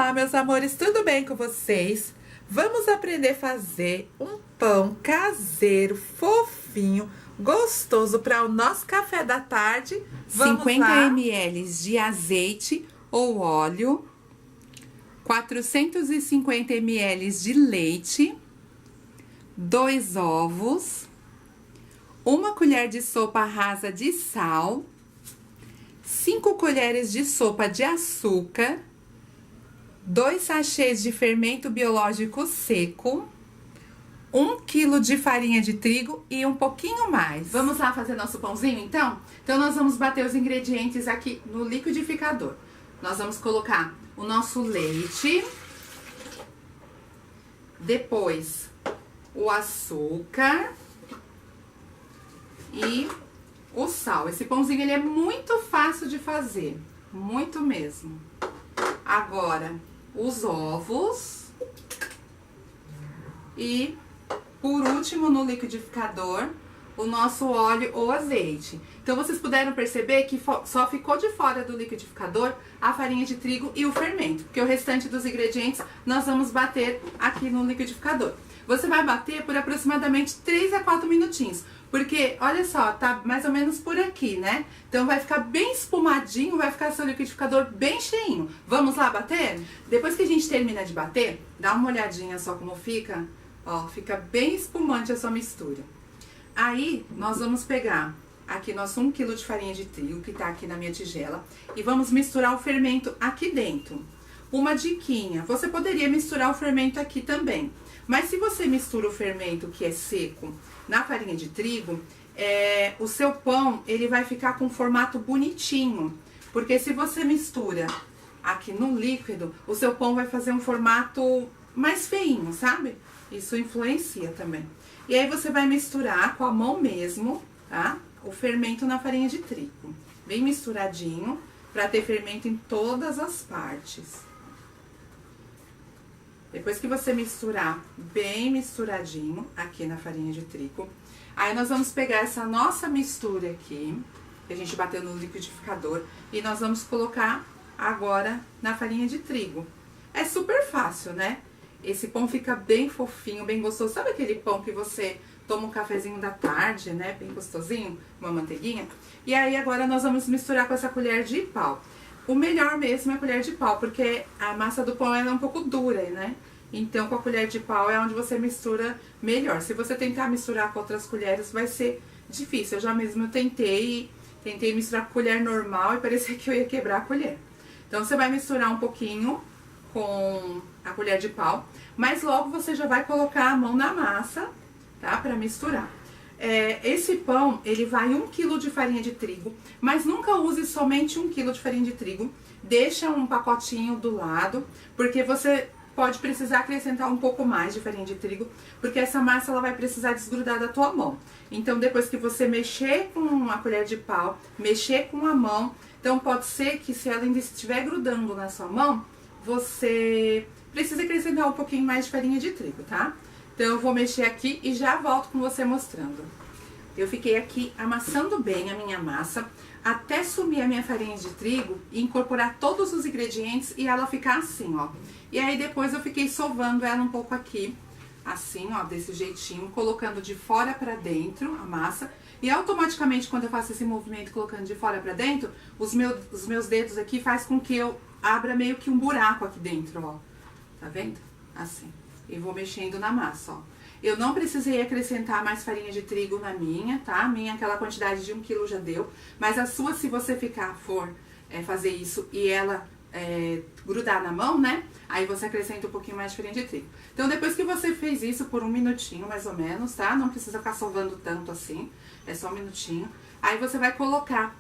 Olá, meus amores, tudo bem com vocês? Vamos aprender a fazer um pão caseiro, fofinho, gostoso para o nosso café da tarde. Vamos 50 lá? ml de azeite ou óleo, 450 ml de leite, 2 ovos, 1 colher de sopa rasa de sal, 5 colheres de sopa de açúcar, 2 sachês de fermento biológico seco, 1 quilo de farinha de trigo e um pouquinho mais. Vamos lá fazer nosso pãozinho, então? Então, nós vamos bater os ingredientes aqui no liquidificador. Nós vamos colocar o nosso leite, depois o açúcar e o sal. Esse pãozinho, ele é muito fácil de fazer, muito mesmo. Agora, os ovos e, por último, no liquidificador, o nosso óleo ou azeite. Então, vocês puderam perceber que só ficou de fora do liquidificador a farinha de trigo e o fermento, porque o restante dos ingredientes nós vamos bater aqui no liquidificador. Você vai bater por aproximadamente 3 a 4 minutinhos, porque, olha só, tá mais ou menos por aqui, né? Então, vai ficar bem espumadinho, vai ficar seu liquidificador bem cheinho. Vamos lá bater? Depois que a gente termina de bater, dá uma olhadinha só como fica. Ó, fica bem espumante a sua mistura. Aí, nós vamos pegar aqui nosso 1 kg de farinha de trigo, que tá aqui na minha tigela, e vamos misturar o fermento aqui dentro. Uma diquinha, você poderia misturar o fermento aqui também, mas se você mistura o fermento que é seco na farinha de trigo, o seu pão, ele vai ficar com um formato bonitinho, porque se você mistura aqui no líquido, o seu pão vai fazer um formato mais feinho, sabe? Isso influencia também. E aí você vai misturar com a mão mesmo, tá? O fermento na farinha de trigo, bem misturadinho, para ter fermento em todas as partes. Depois que você misturar bem misturadinho aqui na farinha de trigo, aí nós vamos pegar essa nossa mistura aqui, que a gente bateu no liquidificador, e nós vamos colocar agora na farinha de trigo. É super fácil, né? Esse pão fica bem fofinho, bem gostoso. Sabe aquele pão que você toma um cafezinho da tarde, né? Bem gostosinho, uma manteiguinha. E aí agora nós vamos misturar com essa colher de pau. O melhor mesmo é a colher de pau, porque a massa do pão ela é um pouco dura, né? Então, com a colher de pau é onde você mistura melhor. Se você tentar misturar com outras colheres, vai ser difícil. Eu já mesmo tentei misturar com colher normal e parecia que eu ia quebrar a colher. Então, você vai misturar um pouquinho com a colher de pau, mas logo você já vai colocar a mão na massa, tá? Pra misturar. Esse pão, ele vai 1 kg de farinha de trigo, mas nunca use somente 1 kg de farinha de trigo. Deixa um pacotinho do lado, porque você pode precisar acrescentar um pouco mais de farinha de trigo, porque essa massa ela vai precisar desgrudar da tua mão. Então, depois que você mexer com a colher de pau, mexer com a mão, então pode ser que se ela ainda estiver grudando na sua mão, você precisa acrescentar um pouquinho mais de farinha de trigo, tá? Então, eu vou mexer aqui e já volto com você mostrando. Eu fiquei aqui amassando bem a minha massa, até sumir a minha farinha de trigo e incorporar todos os ingredientes e ela ficar assim, ó. E aí, depois eu fiquei sovando ela um pouco aqui, assim, ó, desse jeitinho, colocando de fora pra dentro a massa. E automaticamente, quando eu faço esse movimento colocando de fora pra dentro, os meus dedos aqui faz com que eu abra meio que um buraco aqui dentro, ó. Tá vendo? Assim. E vou mexendo na massa, ó. Eu não precisei acrescentar mais farinha de trigo na minha, tá? A minha, aquela quantidade de 1 kg já deu. Mas a sua, se você for fazer isso e ela grudar na mão, né? Aí você acrescenta um pouquinho mais de farinha de trigo. Então, depois que você fez isso por 1 minutinho, mais ou menos, tá? Não precisa ficar sovando tanto assim. É só 1 minutinho. Aí você vai voltar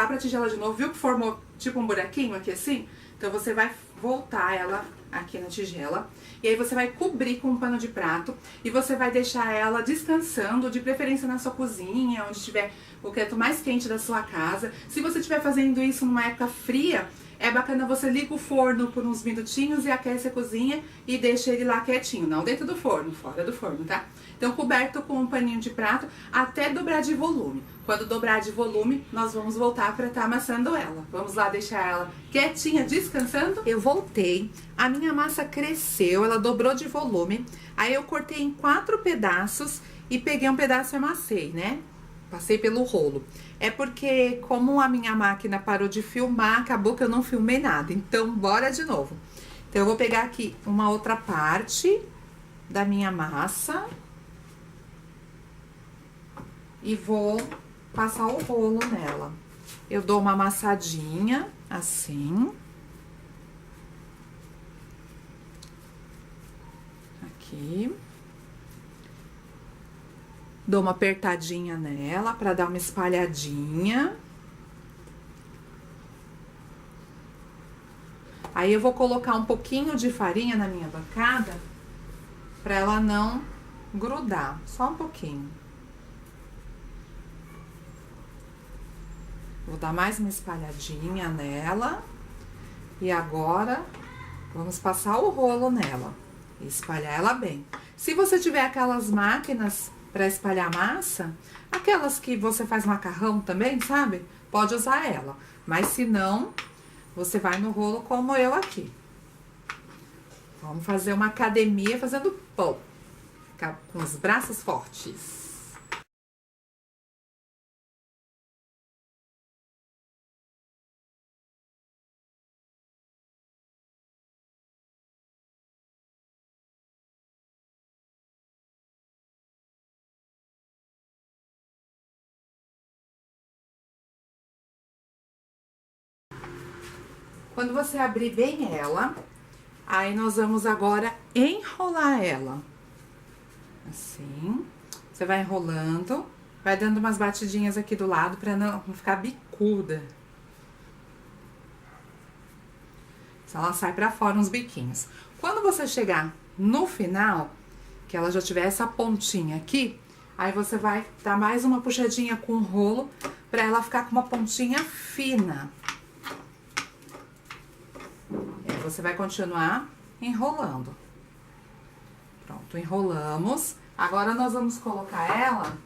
pra tigela de novo. Viu que formou tipo um buraquinho aqui assim? Então, você vai voltar ela aqui na tigela. E aí você vai cobrir com um pano de prato e você vai deixar ela descansando, de preferência na sua cozinha, onde tiver o canto mais quente da sua casa. Se você estiver fazendo isso numa época fria, é bacana você liga o forno por uns minutinhos e aquece a cozinha e deixa ele lá quietinho, não dentro do forno, fora do forno, tá? Então, coberto com um paninho de prato até dobrar de volume. Quando dobrar de volume, nós vamos voltar para estar amassando ela. Vamos lá deixar ela quietinha, descansando? Eu voltei, a minha massa cresceu, ela dobrou de volume. Aí eu cortei em 4 pedaços e peguei um pedaço e amassei, né? Passei pelo rolo. É porque, como a minha máquina parou de filmar, acabou que eu não filmei nada. Então, bora de novo. Então, eu vou pegar aqui uma outra parte da minha massa e vou passar o rolo nela. Eu dou uma amassadinha, assim. Aqui. Dou uma apertadinha nela pra dar uma espalhadinha. Aí eu vou colocar um pouquinho de farinha na minha bancada pra ela não grudar, só um pouquinho. Vou dar mais uma espalhadinha nela. E agora, vamos passar o rolo nela e espalhar ela bem. Se você tiver aquelas máquinas para espalhar massa, aquelas que você faz macarrão também, sabe? Pode usar ela. Mas se não, você vai no rolo como eu aqui. Vamos fazer uma academia fazendo pão. Ficar com os braços fortes. Quando você abrir bem ela, aí nós vamos agora enrolar ela. Assim, você vai enrolando, vai dando umas batidinhas aqui do lado pra não ficar bicuda. Senão ela sai pra fora uns biquinhos. Quando você chegar no final, que ela já tiver essa pontinha aqui, aí você vai dar mais uma puxadinha com o rolo pra ela ficar com uma pontinha fina. Você vai continuar enrolando. Pronto, enrolamos. Agora, nós vamos colocar ela...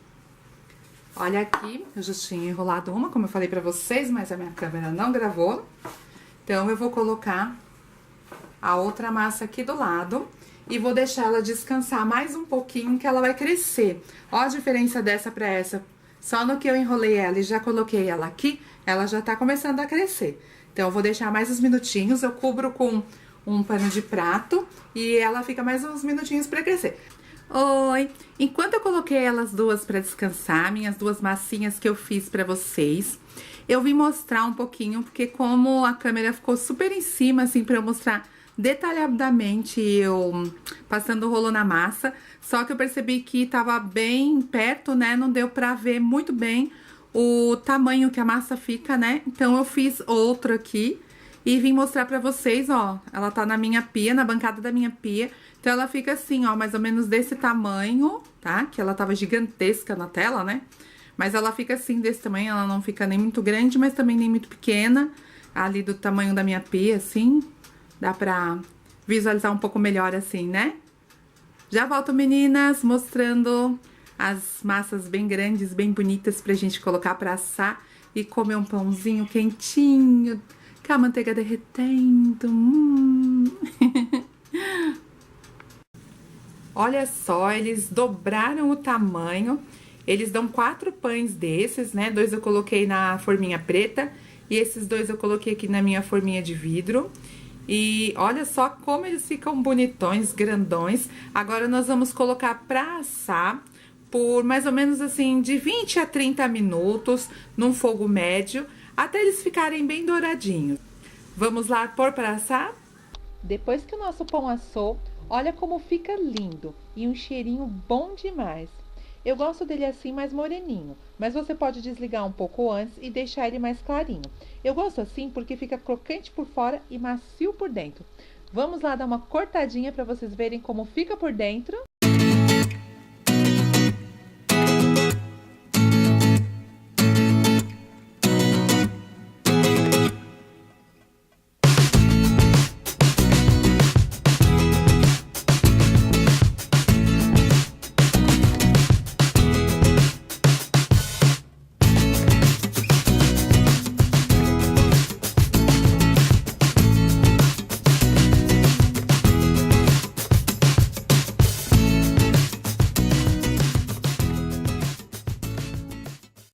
Olha aqui, eu já tinha enrolado uma, como eu falei pra vocês, mas a minha câmera não gravou. Então, eu vou colocar a outra massa aqui do lado e vou deixar ela descansar mais um pouquinho, que ela vai crescer. Ó a diferença dessa pra essa. Só no que eu enrolei ela e já coloquei ela aqui, ela já tá começando a crescer. Então, eu vou deixar mais uns minutinhos, eu cubro com um pano de prato e ela fica mais uns minutinhos pra crescer. Oi! Enquanto eu coloquei elas duas pra descansar, minhas duas massinhas que eu fiz pra vocês, eu vim mostrar um pouquinho, porque como a câmera ficou super em cima, assim, pra eu mostrar detalhadamente eu passando o rolo na massa, só que eu percebi que tava bem perto, né, não deu pra ver muito bem o tamanho que a massa fica, né? Então, eu fiz outro aqui e vim mostrar pra vocês, ó. Ela tá na minha pia, na bancada da minha pia. Então, ela fica assim, ó, mais ou menos desse tamanho, tá? Que ela tava gigantesca na tela, né? Mas ela fica assim, desse tamanho. Ela não fica nem muito grande, mas também nem muito pequena. Ali do tamanho da minha pia, assim. Dá pra visualizar um pouco melhor assim, né? Já volto, meninas, mostrando... as massas bem grandes, bem bonitas pra gente colocar pra assar e comer um pãozinho quentinho, com a manteiga derretendo. Olha só, eles dobraram o tamanho, eles dão 4 pães desses, né? 2 eu coloquei na forminha preta e esses 2 eu coloquei aqui na minha forminha de vidro. E olha só como eles ficam bonitões, grandões. Agora nós vamos colocar pra assar por mais ou menos assim, de 20 a 30 minutos, num fogo médio, até eles ficarem bem douradinhos. Vamos lá pôr para assar? Depois que o nosso pão assou, olha como fica lindo e um cheirinho bom demais. Eu gosto dele assim mais moreninho, mas você pode desligar um pouco antes e deixar ele mais clarinho. Eu gosto assim porque fica crocante por fora e macio por dentro. Vamos lá dar uma cortadinha para vocês verem como fica por dentro.